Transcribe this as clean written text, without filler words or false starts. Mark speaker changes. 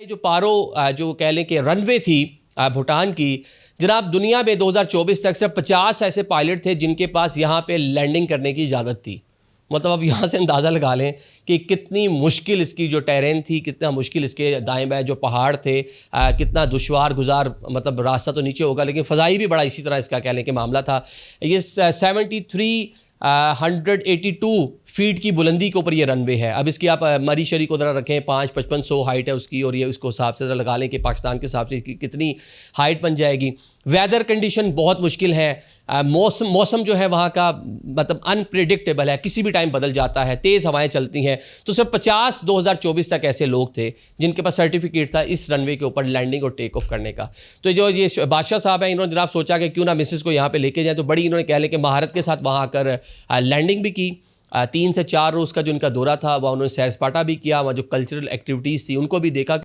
Speaker 1: जो पारो जो कह लें कि रनवे थी भूटान की, जनाब दुनिया में 2024 तक सिर्फ 50 ऐसे पायलट थे जिनके पास यहाँ पे लैंडिंग करने की इजाज़त थी। मतलब अब यहाँ से अंदाज़ा लगा लें कि कितनी मुश्किल इसकी जो टेरेन थी, कितना मुश्किल इसके दाएं बाएं जो पहाड़ थे, कितना दुश्वार गुजार, मतलब रास्ता तो नीचे होगा लेकिन फ़ज़ाई भी बड़ा इसी तरह इसका कह लें कि मामला था। ये 182 फीट की बुलंदी के ऊपर ये रनवे है। अब इसकी आप मरी शरी को ज़रा रखें, 555 हाइट है उसकी, और ये उसको हिसाब से ज़रा लगा लें कि पाकिस्तान के हिसाब से कितनी हाइट बन जाएगी। वेदर कंडीशन बहुत मुश्किल है। मौसम जो है वहाँ का मतलब अनप्रिडिक्टेबल है, किसी भी टाइम बदल जाता है, तेज़ हवाएं चलती हैं। तो सिर्फ 50 2024 तक ऐसे लोग थे जिनके पास सर्टिफिकेट था इस रनवे के ऊपर लैंडिंग और टेक ऑफ करने का। तो जो ये बादशाह साहब हैं, इन्होंने जनाब सोचा कि क्यों ना मिसेस को यहाँ पे लेके जाए, तो बड़ी इन्होंने कह लें कि महारत के साथ वहाँ आकर लैंडिंग भी की। 3 से 4 रोज़ का जो इनका दौरा था वह उन्होंने सैर सपाटा भी किया, वहाँ जो कल्चरल एक्टिविटीज़ थी उनको भी देखा।